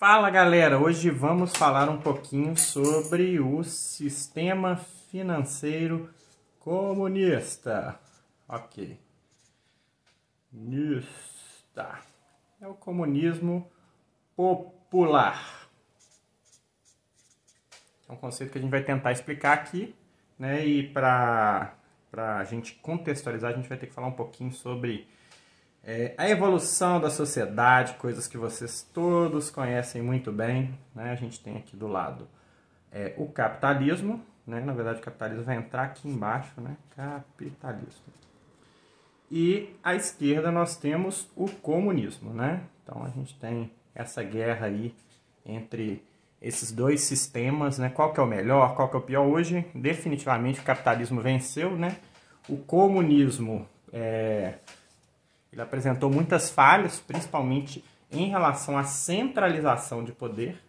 Fala galera, hoje vamos falar um pouquinho sobre o sistema financeiro comunista. Ok. Comunista. É o comunismo popular. É um conceito que a gente vai tentar explicar aqui, né? E para a gente contextualizar, a gente vai ter que falar um pouquinho sobre a evolução da sociedade, coisas que vocês todos conhecem muito bem, né? A gente tem aqui do lado o capitalismo, né? Na verdade o capitalismo vai entrar aqui embaixo, né? Capitalismo. E à esquerda nós temos o comunismo, né? Então a gente tem essa guerra aí entre esses dois sistemas, né? Qual que é o melhor, qual que é o pior? Hoje, definitivamente, o capitalismo venceu, né? O comunismo ele apresentou muitas falhas, principalmente em relação à centralização de poder,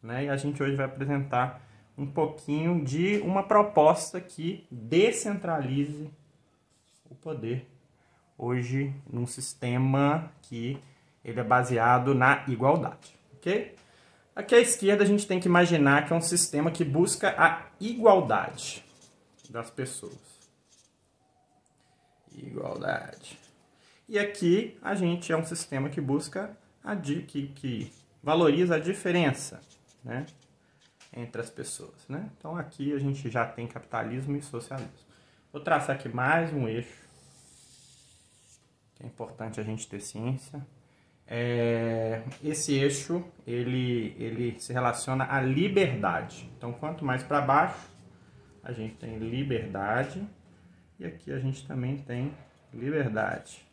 né? E a gente hoje vai apresentar um pouquinho de uma proposta que descentralize o poder hoje num sistema que ele é baseado na igualdade, ok? Aqui à esquerda a gente tem que imaginar que é um sistema que busca a igualdade das pessoas. Igualdade. E aqui a gente é um sistema que busca que valoriza a diferença, né, entre as pessoas, né? Então aqui a gente já tem capitalismo e socialismo. Vou traçar aqui mais um eixo, que é importante a gente ter ciência. Esse eixo ele se relaciona à liberdade. Então quanto mais para baixo a gente tem liberdade e aqui a gente também tem liberdade.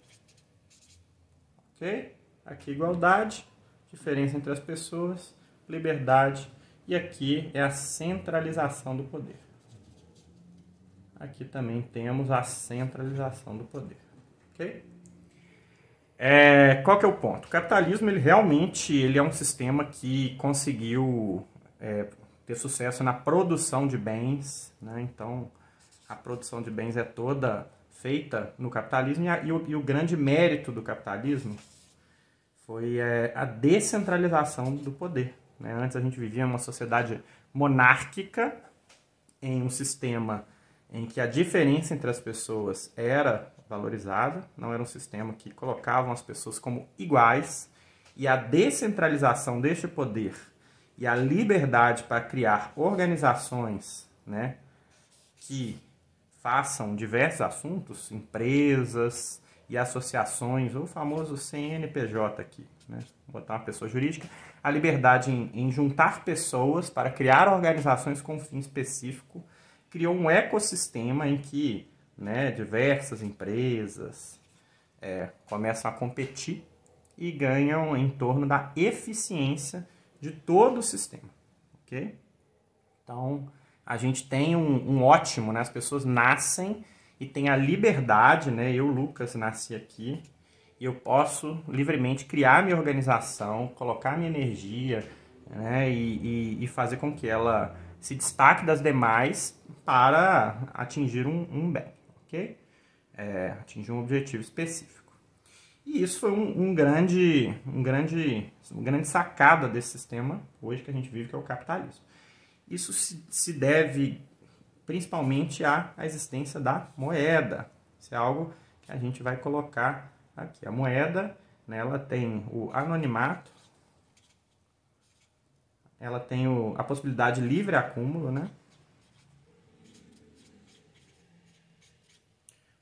Ok? Aqui igualdade, diferença entre as pessoas, liberdade, e aqui é a centralização do poder. Aqui também temos a centralização do poder. Ok? Qual que é o ponto? O capitalismo ele realmente é um sistema que conseguiu ter sucesso na produção de bens, né? Então a produção de bens é toda feita no capitalismo e o grande mérito do capitalismo foi a descentralização do poder, né? Antes a gente vivia em uma sociedade monárquica, em um sistema em que a diferença entre as pessoas era valorizada, não era um sistema que colocavam as pessoas como iguais, e a descentralização deste poder e a liberdade para criar organizações, né, que façam diversos assuntos, empresas e associações, o famoso CNPJ aqui, né? Vou botar uma pessoa jurídica, a liberdade em juntar pessoas para criar organizações com um fim específico, criou um ecossistema em que, né, diversas empresas começam a competir e ganham em torno da eficiência de todo o sistema, ok? Então, a gente tem um ótimo, né? As pessoas nascem e têm a liberdade, né? Eu, Lucas, nasci aqui e eu posso livremente criar minha organização, colocar minha energia, né? E fazer com que ela se destaque das demais para atingir um bem, ok? Atingir um objetivo específico. E isso foi uma grande sacada desse sistema hoje que a gente vive, que é o capitalismo. Isso se deve principalmente à existência da moeda. Isso é algo que a gente vai colocar aqui. A moeda, né, ela tem o anonimato, ela tem a possibilidade de livre acúmulo, né?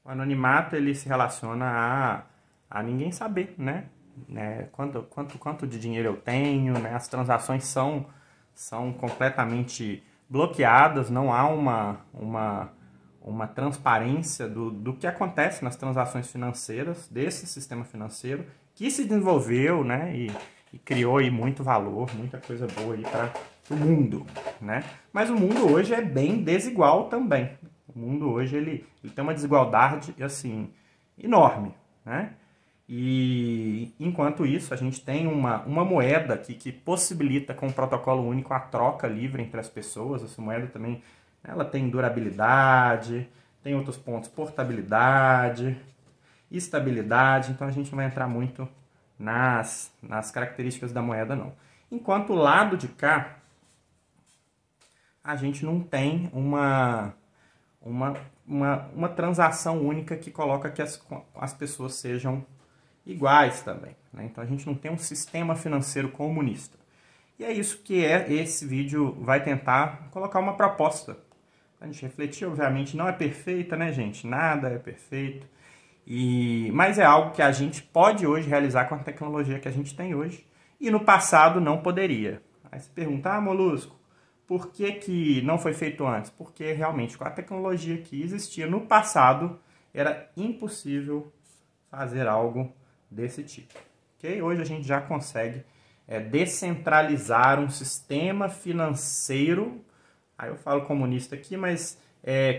O anonimato ele se relaciona a ninguém saber, né? Quanto de dinheiro eu tenho, né? As transações são completamente bloqueadas, não há uma transparência do que acontece nas transações financeiras desse sistema financeiro que se desenvolveu, né, e criou aí muito valor, muita coisa boa aí para o mundo, né? Mas o mundo hoje é bem desigual também. O mundo hoje ele tem uma desigualdade assim enorme, né? E enquanto isso a gente tem uma moeda que possibilita com um protocolo único a troca livre entre as pessoas. Essa moeda também ela tem durabilidade, tem outros pontos, portabilidade, estabilidade. Então a gente não vai entrar muito nas características da moeda não. Enquanto o lado de cá, a gente não tem uma transação única que coloca que as pessoas sejam iguais também, né? Então a gente não tem um sistema financeiro comunista. E é isso que esse vídeo vai tentar colocar uma proposta. A gente refletir, obviamente, não é perfeita, né, gente? Nada é perfeito. Mas é algo que a gente pode hoje realizar com a tecnologia que a gente tem hoje e no passado não poderia. Aí você pergunta, Molusco, por que não foi feito antes? Porque realmente com a tecnologia que existia no passado era impossível fazer algo desse tipo. Okay? Hoje a gente já consegue descentralizar um sistema financeiro, aí eu falo comunista aqui, mas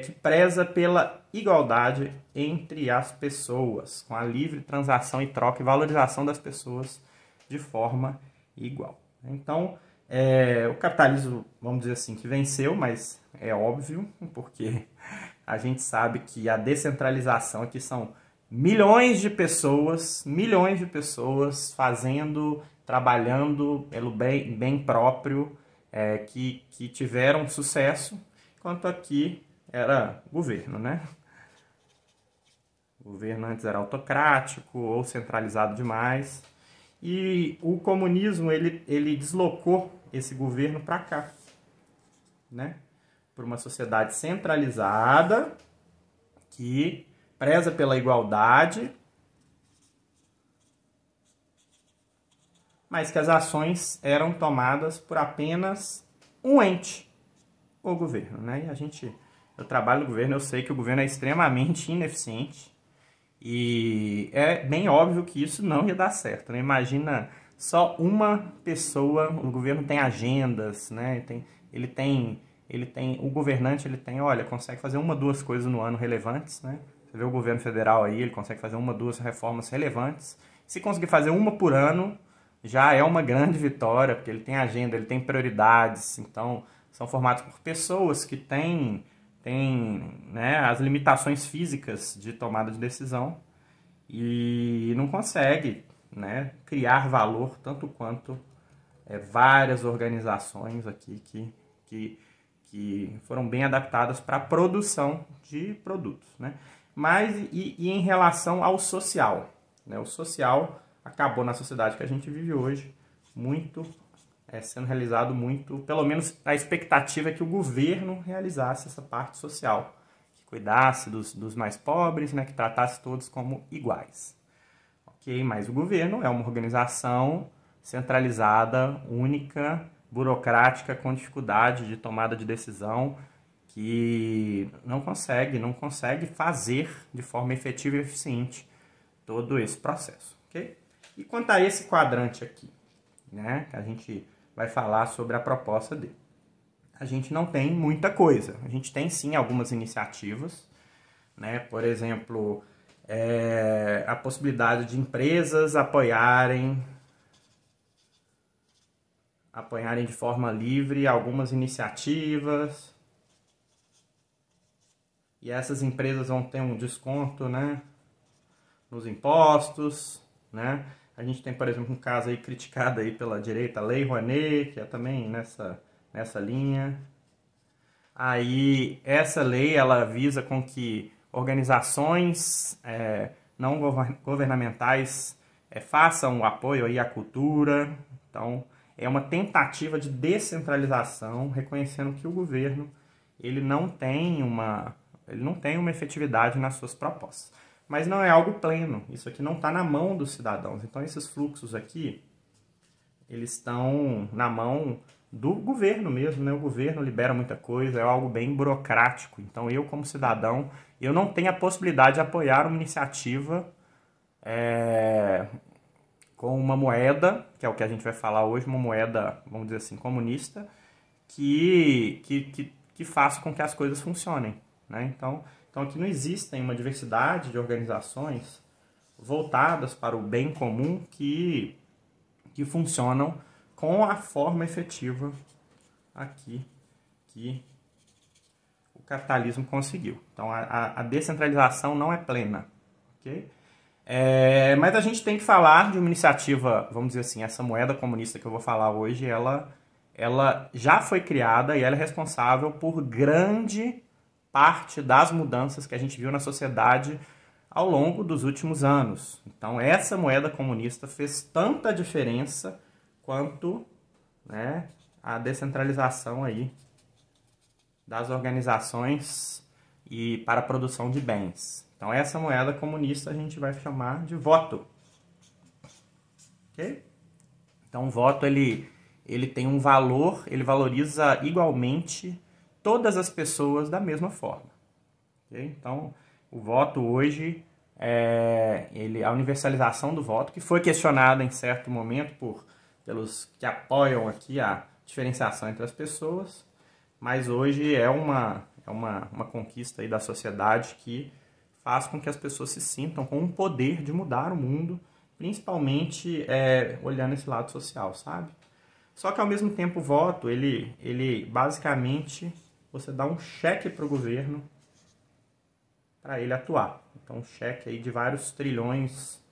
que preza pela igualdade entre as pessoas, com a livre transação e troca e valorização das pessoas de forma igual. Então, o capitalismo, vamos dizer assim, que venceu, mas é óbvio, porque a gente sabe que a descentralização aqui são milhões de pessoas fazendo, trabalhando pelo bem próprio, que tiveram sucesso, enquanto aqui era governo, né? O governo antes era autocrático ou centralizado demais. E o comunismo, ele deslocou esse governo para cá, né? Para uma sociedade centralizada que preza pela igualdade, mas que as ações eram tomadas por apenas um ente, o governo, né? E eu trabalho no governo, eu sei que o governo é extremamente ineficiente e é bem óbvio que isso não ia dar certo, né? Imagina só uma pessoa, o governo tem agendas, né? O governante, olha, consegue fazer uma, duas coisas no ano relevantes, né? Você vê o governo federal aí, ele consegue fazer uma, duas reformas relevantes. Se conseguir fazer uma por ano, já é uma grande vitória, porque ele tem agenda, ele tem prioridades. Então, são formados por pessoas que têm né, as limitações físicas de tomada de decisão e não consegue, né, criar valor tanto quanto várias organizações aqui que foram bem adaptadas para a produção de produtos, né? Mas e em relação ao social, né? O social acabou na sociedade que a gente vive hoje sendo realizado muito, pelo menos a expectativa é que o governo realizasse essa parte social, que cuidasse dos mais pobres, né? Que tratasse todos como iguais. Ok? Mas o governo é uma organização centralizada, única, burocrática, com dificuldade de tomada de decisão, que não consegue fazer de forma efetiva e eficiente todo esse processo. Okay? E quanto a esse quadrante aqui, né, que a gente vai falar sobre a proposta dele, a gente não tem muita coisa. A gente tem sim algumas iniciativas, né? Por exemplo, a possibilidade de empresas apoiarem de forma livre algumas iniciativas. E essas empresas vão ter um desconto, né, nos impostos, né? A gente tem, por exemplo, um caso aí criticado aí pela direita, a Lei Rouanet, que é também nessa linha. Aí, essa lei, ela visa com que organizações não governamentais façam o apoio aí à cultura. Então, é uma tentativa de descentralização, reconhecendo que o governo ele não tem uma efetividade nas suas propostas. Mas não é algo pleno, isso aqui não está na mão dos cidadãos. Então, esses fluxos aqui, eles estão na mão do governo mesmo, né? O governo libera muita coisa, é algo bem burocrático. Então, eu, como cidadão, eu não tenho a possibilidade de apoiar uma iniciativa com uma moeda, que é o que a gente vai falar hoje, uma moeda, vamos dizer assim, comunista, que faça com que as coisas funcionem, né? Então aqui não existe uma diversidade de organizações voltadas para o bem comum que funcionam com a forma efetiva aqui que o capitalismo conseguiu. Então, a descentralização não é plena, ok? Mas a gente tem que falar de uma iniciativa, vamos dizer assim, essa moeda comunista que eu vou falar hoje, ela já foi criada e ela é responsável por grande parte das mudanças que a gente viu na sociedade ao longo dos últimos anos. Então, essa moeda comunista fez tanta diferença quanto, né, a descentralização aí das organizações e para a produção de bens. Então, essa moeda comunista a gente vai chamar de voto. Ok? Então, o voto ele tem um valor, ele valoriza igualmente todas as pessoas da mesma forma. Okay? Então, o voto hoje, a universalização do voto, que foi questionada em certo momento pelos que apoiam aqui a diferenciação entre as pessoas, mas hoje é uma conquista aí da sociedade que faz com que as pessoas se sintam com o poder de mudar o mundo, principalmente olhando esse lado social, sabe? Só que ao mesmo tempo o voto, ele basicamente, você dá um cheque para o governo para ele atuar. Então um cheque aí de vários trilhões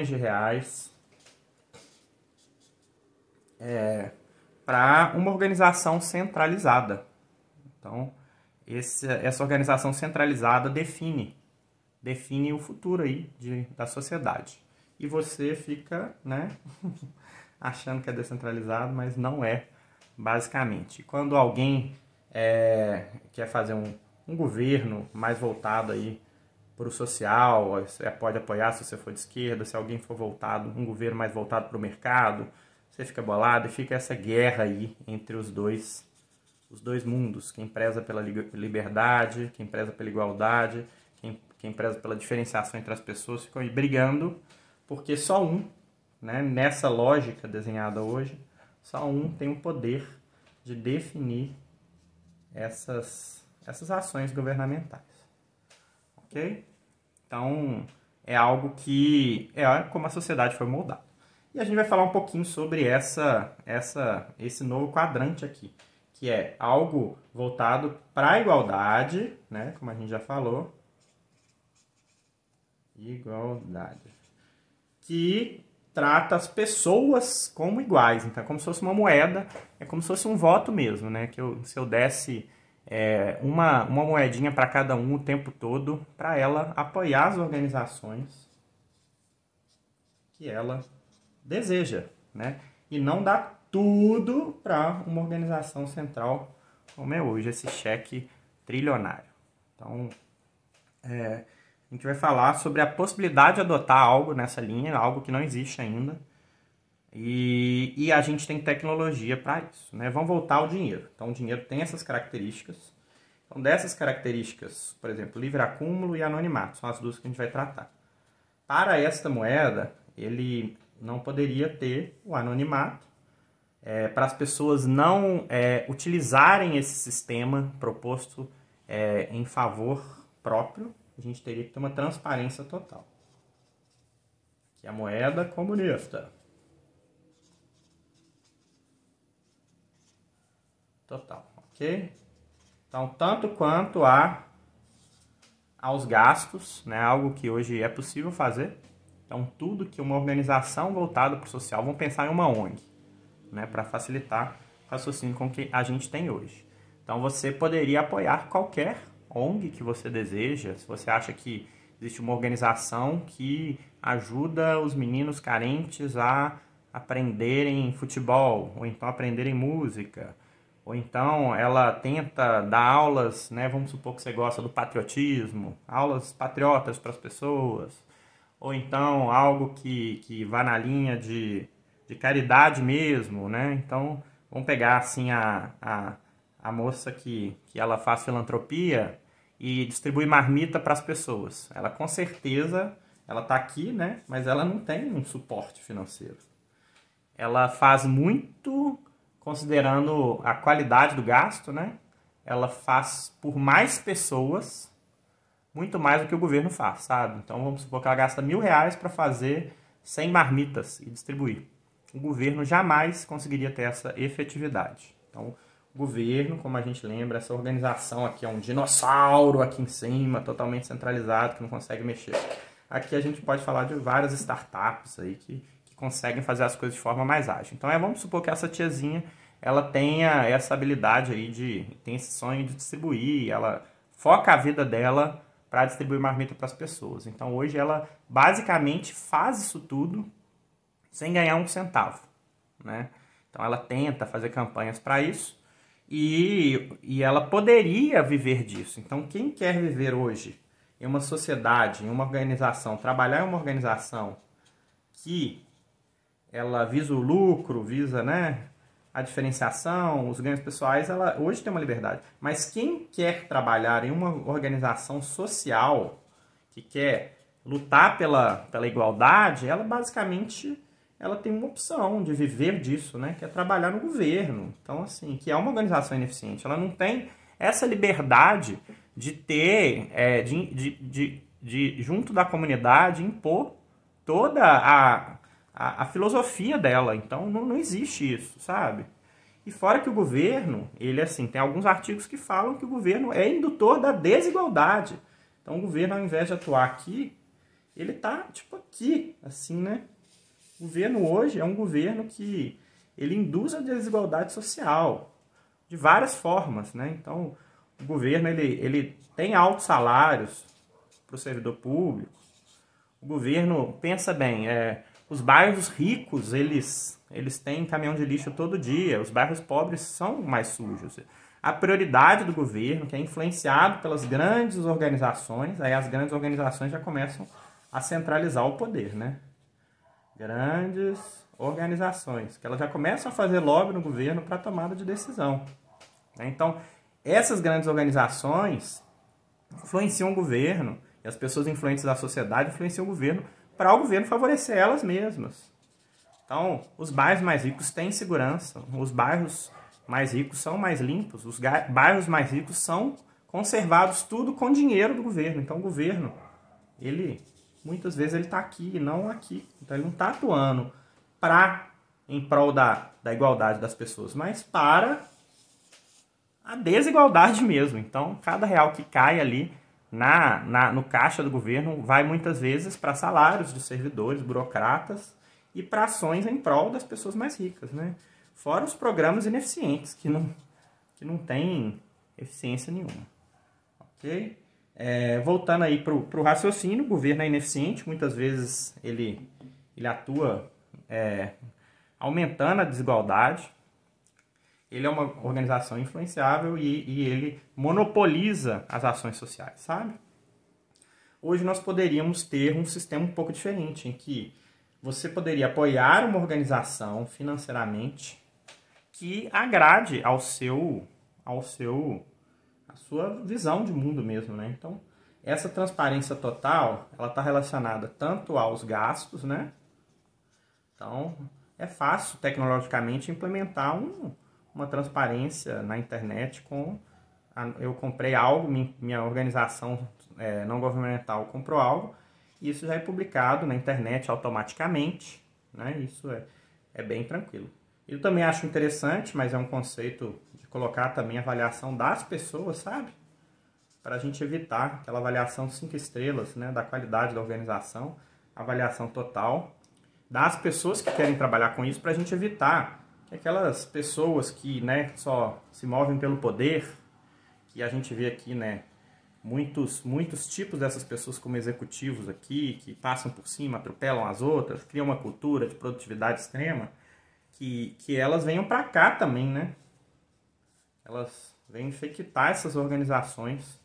de reais para uma organização centralizada. Então, essa organização centralizada define o futuro aí da sociedade. E você fica, né, achando que é descentralizado, mas não é, basicamente. Quando alguém quer fazer um governo mais voltado aí para o social, você pode apoiar se você for de esquerda, se alguém for um governo mais voltado para o mercado, você fica bolado e fica essa guerra aí entre os dois mundos, quem preza pela liberdade, quem preza pela igualdade, quem preza pela diferenciação entre as pessoas, ficam aí brigando, porque só um, né, nessa lógica desenhada hoje, só um tem o poder de definir essas ações governamentais. Ok? Então, é algo que como a sociedade foi moldada. E a gente vai falar um pouquinho sobre esse novo quadrante aqui, que é algo voltado para a igualdade, né? Como a gente já falou. Igualdade. Que trata as pessoas como iguais. Então, é como se fosse uma moeda, é como se fosse um voto mesmo, né? Se eu desse uma moedinha para cada um o tempo todo, para ela apoiar as organizações que ela deseja, né? E não dar tudo para uma organização central como é hoje, esse cheque trilionário. Então, a gente vai falar sobre a possibilidade de adotar algo nessa linha, algo que não existe ainda, e a gente tem tecnologia para isso, né? Vamos voltar ao dinheiro. Então, o dinheiro tem essas características. Então, dessas características, por exemplo, livre acúmulo e anonimato, são as duas que a gente vai tratar. Para esta moeda, ele não poderia ter o anonimato, para as pessoas não utilizarem esse sistema proposto em favor próprio, a gente teria que ter uma transparência total. Que é a moeda comunista. Total, ok? Então, tanto quanto aos gastos, né, algo que hoje é possível fazer. Então, tudo que uma organização voltada para o social, vamos pensar em uma ONG, né, para facilitar o raciocínio com que a gente tem hoje. Então, você poderia apoiar qualquer ONG que você deseja, se você acha que existe uma organização que ajuda os meninos carentes a aprenderem futebol, ou então aprenderem música, ou então ela tenta dar aulas, né, vamos supor que você gosta do patriotismo, aulas patriotas para as pessoas, ou então algo que vá na linha de caridade mesmo, né? Então, vamos pegar assim a moça que ela faz filantropia e distribui marmita para as pessoas. Ela com certeza, ela está aqui, né? Mas ela não tem um suporte financeiro. Ela faz muito, considerando a qualidade do gasto, né? Ela faz por mais pessoas, muito mais do que o governo faz, sabe? Então, vamos supor que ela gasta R$1.000 para fazer 100 marmitas e distribuir. O governo jamais conseguiria ter essa efetividade. Então, governo, como a gente lembra, essa organização aqui é um dinossauro aqui em cima, totalmente centralizado, que não consegue mexer. Aqui a gente pode falar de várias startups aí que conseguem fazer as coisas de forma mais ágil. Então vamos supor que essa tiazinha, ela tenha essa habilidade aí tem esse sonho de distribuir, ela foca a vida dela para distribuir marmita para as pessoas. Então hoje ela basicamente faz isso tudo sem ganhar um centavo, né? Então ela tenta fazer campanhas para isso e ela poderia viver disso. Então quem quer viver hoje em uma sociedade, em uma organização, trabalhar em uma organização que ela visa o lucro, visa, né, a diferenciação, os ganhos pessoais, ela hoje tem uma liberdade. Mas quem quer trabalhar em uma organização social, que quer lutar pela igualdade, ela basicamente ela tem uma opção de viver disso, né, que é trabalhar no governo. Então, assim, que é uma organização ineficiente. Ela não tem essa liberdade de ter, junto da comunidade, impor toda a filosofia dela. Então não existe isso, sabe? E fora que o governo, ele assim, tem alguns artigos que falam que o governo é indutor da desigualdade. Então o governo, ao invés de atuar aqui, ele tá tipo aqui, assim, né? O governo hoje é um governo que ele induz a desigualdade social de várias formas, né? Então o governo ele tem altos salários para o servidor público. O governo, pensa bem, os bairros ricos, eles têm caminhão de lixo todo dia. Os bairros pobres são mais sujos. A prioridade do governo, que é influenciado pelas grandes organizações, aí as grandes organizações já começam a centralizar o poder, né? Grandes organizações, que elas já começam a fazer lobby no governo para tomada de decisão. Então, essas grandes organizações influenciam o governo, e as pessoas influentes da sociedade influenciam o governo para o governo favorecer elas mesmas. Então, os bairros mais ricos têm segurança, os bairros mais ricos são mais limpos, os bairros mais ricos são conservados tudo com dinheiro do governo. Então, o governo, muitas vezes ele está aqui e não aqui. Então, ele não está atuando em prol da igualdade das pessoas, mas para a desigualdade mesmo. Então, cada real que cai ali no caixa do governo vai muitas vezes para salários de servidores, burocratas e para ações em prol das pessoas mais ricas, né? Fora os programas ineficientes, que não têm eficiência nenhuma. Ok? Voltando aí para o raciocínio, o governo é ineficiente, muitas vezes ele atua aumentando a desigualdade. Ele é uma organização influenciável e ele monopoliza as ações sociais, sabe? Hoje nós poderíamos ter um sistema um pouco diferente, em que você poderia apoiar uma organização financeiramente que agrade a sua visão de mundo mesmo, né? Então, essa transparência total, ela está relacionada tanto aos gastos, né? Então, é fácil tecnologicamente implementar uma transparência na internet eu comprei algo, minha organização não governamental comprou algo, e isso já é publicado na internet automaticamente, né? Isso é bem tranquilo. Eu também acho interessante, mas é um conceito de colocar também a avaliação das pessoas, sabe? Para a gente evitar aquela avaliação 5 estrelas, né? Da qualidade da organização, avaliação total das pessoas que querem trabalhar com isso, para a gente evitar aquelas pessoas que, né, só se movem pelo poder, que a gente vê aqui, né, muitos tipos dessas pessoas como executivos aqui, que passam por cima, atropelam as outras, criam uma cultura de produtividade extrema, que elas venham para cá também, né? Elas vêm infectar essas organizações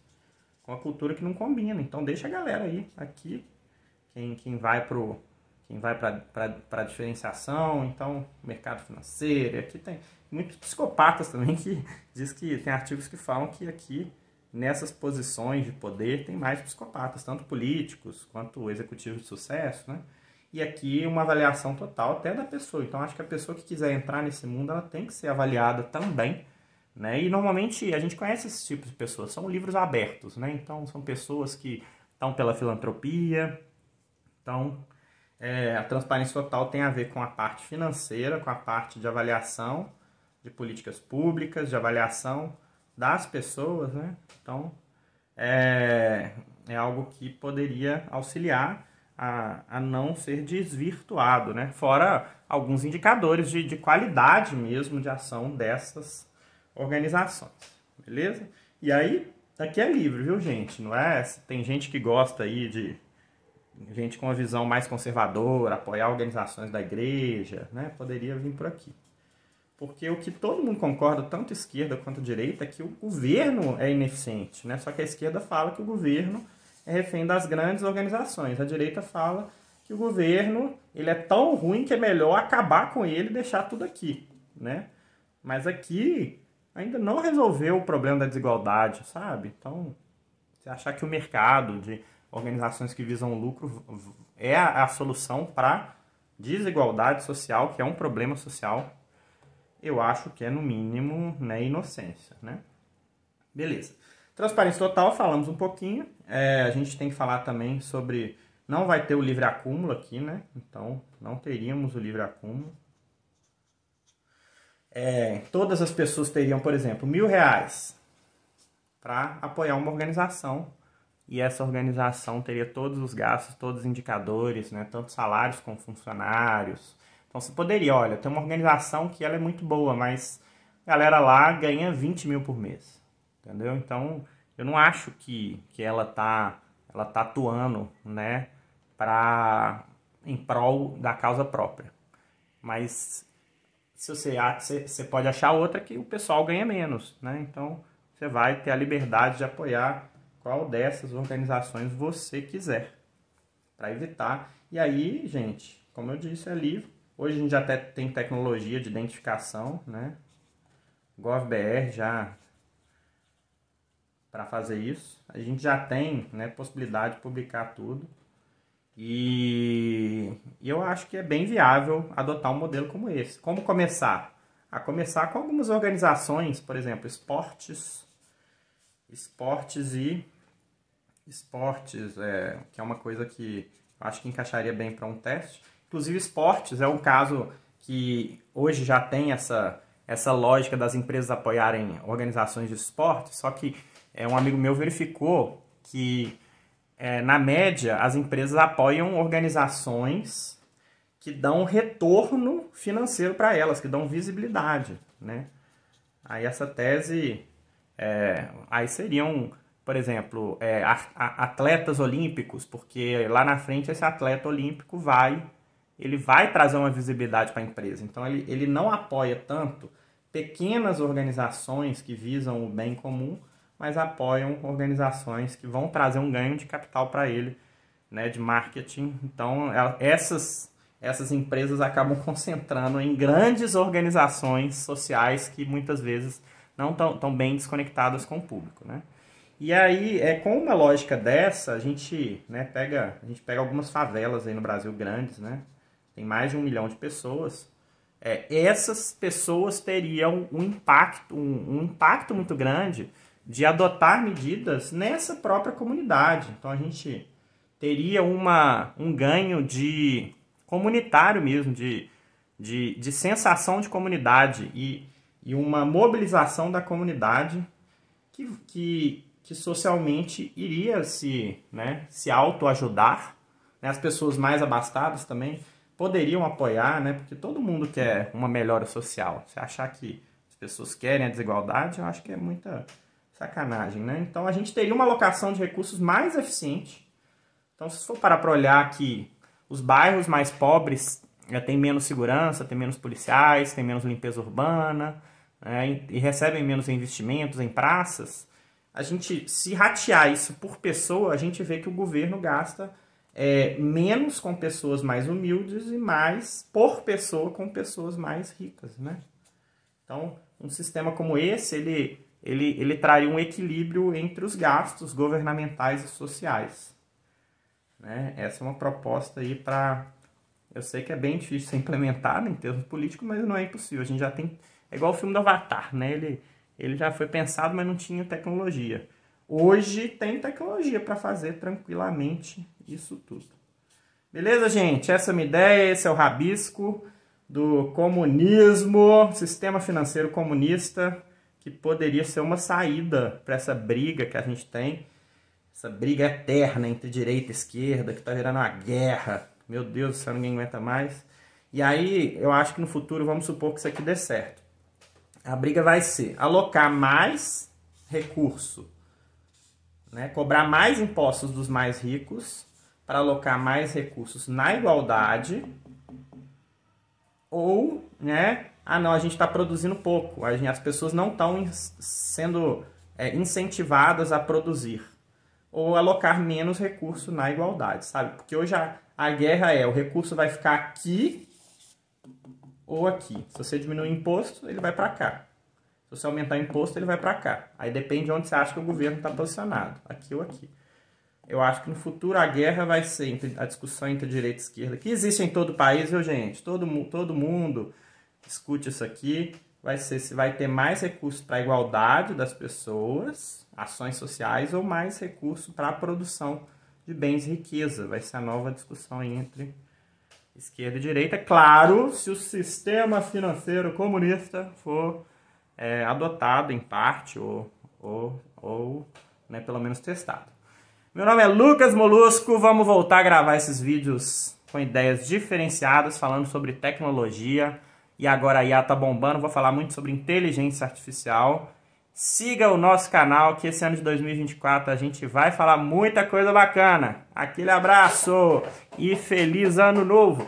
com a cultura que não combina. Então deixa a galera aí, aqui, quem vai para a diferenciação, então mercado financeiro, aqui tem muitos psicopatas também que diz que tem artigos que falam que aqui nessas posições de poder tem mais psicopatas, tanto políticos quanto executivos de sucesso, né? E aqui uma avaliação total até da pessoa. Então acho que a pessoa que quiser entrar nesse mundo, ela tem que ser avaliada também, né? E normalmente a gente conhece esses tipos de pessoas, são livros abertos, né? Então são pessoas que estão pela filantropia. Então a transparência total tem a ver com a parte financeira, com a parte de avaliação de políticas públicas, de avaliação das pessoas, né? Então, é algo que poderia auxiliar a não ser desvirtuado, né? Fora alguns indicadores de qualidade mesmo de ação dessas organizações, beleza? E aí, aqui é livre, viu, gente? Não é? Tem gente que gosta aí de gente com uma visão mais conservadora, apoiar organizações da igreja, né? Poderia vir por aqui. Porque o que todo mundo concorda, tanto esquerda quanto direita, é que o governo é ineficiente, né? Só que a esquerda fala que o governo é refém das grandes organizações. A direita fala que o governo ele é tão ruim que é melhor acabar com ele e deixar tudo aqui, né? Mas aqui ainda não resolveu o problema da desigualdade, sabe? Então, você achar que o mercado de organizações que visam lucro é a solução para desigualdade social, que é um problema social, eu acho que é, no mínimo, né, inocência, né? Beleza. Transparência total, falamos um pouquinho. A gente tem que falar também sobre... Não vai ter o livre acúmulo aqui, né? Então, não teríamos o livre acúmulo. Todas as pessoas teriam, por exemplo, R$1.000 para apoiar uma organização. E essa organização teria todos os gastos, todos os indicadores, né? Tanto salários como funcionários. Então, você poderia, olha, tem uma organização que ela é muito boa, mas a galera lá ganha 20 mil por mês. Entendeu? Então, eu não acho que ela tá atuando, né, em prol da causa própria. Mas se você pode achar outra que o pessoal ganha menos, né? Então, você vai ter a liberdade de apoiar qual dessas organizações você quiser, para evitar. E aí, gente, como eu disse, é livre. Hoje a gente já até tem tecnologia de identificação, né? GovBR já... Para fazer isso, a gente já tem, né, possibilidade de publicar tudo e eu acho que é bem viável adotar um modelo como esse. Como começar? A começar com algumas organizações, por exemplo, esportes, que é uma coisa que eu acho que encaixaria bem para um teste. Inclusive, esportes é um caso que hoje já tem essa lógica das empresas apoiarem organizações de esporte, só que um amigo meu verificou que, na média, as empresas apoiam organizações que dão retorno financeiro para elas, que dão visibilidade, né? Aí essa tese, aí seriam, por exemplo, atletas olímpicos, porque lá na frente esse atleta olímpico ele vai trazer uma visibilidade para a empresa. Então ele não apoia tanto pequenas organizações que visam o bem comum, mas apoiam organizações que vão trazer um ganho de capital para ele, né, de marketing. Então, essas empresas acabam concentrando em grandes organizações sociais que muitas vezes não estão bem desconectadas com o público, né? E aí, com uma lógica dessa, a gente pega algumas favelas aí no Brasil grandes, né? Tem mais de 1 milhão de pessoas. Essas pessoas teriam um impacto muito grande de adotar medidas nessa própria comunidade. Então, a gente teria um ganho de comunitário mesmo, de sensação de comunidade e uma mobilização da comunidade que socialmente iria se autoajudar, né? As pessoas mais abastadas também poderiam apoiar, né? Porque todo mundo quer uma melhora social. Se achar que as pessoas querem a desigualdade, eu acho que é muita sacanagem, né? Então, a gente teria uma alocação de recursos mais eficiente. Então, se for parar para olhar que os bairros mais pobres têm menos segurança, têm menos policiais, têm menos limpeza urbana, né, e recebem menos investimentos em praças, a gente, se ratear isso por pessoa, a gente vê que o governo gasta menos com pessoas mais humildes e mais por pessoa com pessoas mais ricas, né? Então, um sistema como esse, ele traria um equilíbrio entre os gastos governamentais e sociais, né? Essa é uma proposta aí para... Eu sei que é bem difícil de ser implementada em termos políticos, mas não é impossível. A gente já tem... É igual o filme do Avatar, né? Ele já foi pensado, mas não tinha tecnologia. Hoje tem tecnologia para fazer tranquilamente isso tudo. Beleza, gente? Essa é a minha ideia, esse é o Rabisco. do comunismo, sistema financeiro comunista, que poderia ser uma saída para essa briga que a gente tem, essa briga eterna entre direita e esquerda, que está virando uma guerra. Meu Deus do céu, ninguém aguenta mais. E aí, eu acho que no futuro, vamos supor que isso aqui dê certo. A briga vai ser alocar mais recurso, né? Cobrar mais impostos dos mais ricos para alocar mais recursos na igualdade, ou, né? Ah, não, a gente está produzindo pouco, as pessoas não estão sendo incentivadas a produzir, ou alocar menos recurso na igualdade, sabe? Porque hoje a guerra o recurso vai ficar aqui ou aqui. Se você diminuir o imposto, ele vai para cá. Se você aumentar o imposto, ele vai para cá. Aí depende de onde você acha que o governo está posicionado, aqui ou aqui. Eu acho que no futuro a guerra vai ser a discussão entre direita e esquerda, que existe em todo o país, viu, gente? Todo mundo discute isso aqui. Vai ser se vai ter mais recursos para a igualdade das pessoas, ações sociais, ou mais recursos para a produção de bens e riqueza. Vai ser a nova discussão entre esquerda e direita. Claro, se o sistema financeiro comunista for adotado em parte ou né, pelo menos testado. Meu nome é Lucas Molusco, vamos voltar a gravar esses vídeos com ideias diferenciadas, falando sobre tecnologia, e agora a IA tá bombando, vou falar muito sobre inteligência artificial. Siga o nosso canal, que esse ano de 2024 a gente vai falar muita coisa bacana. Aquele abraço e feliz ano novo!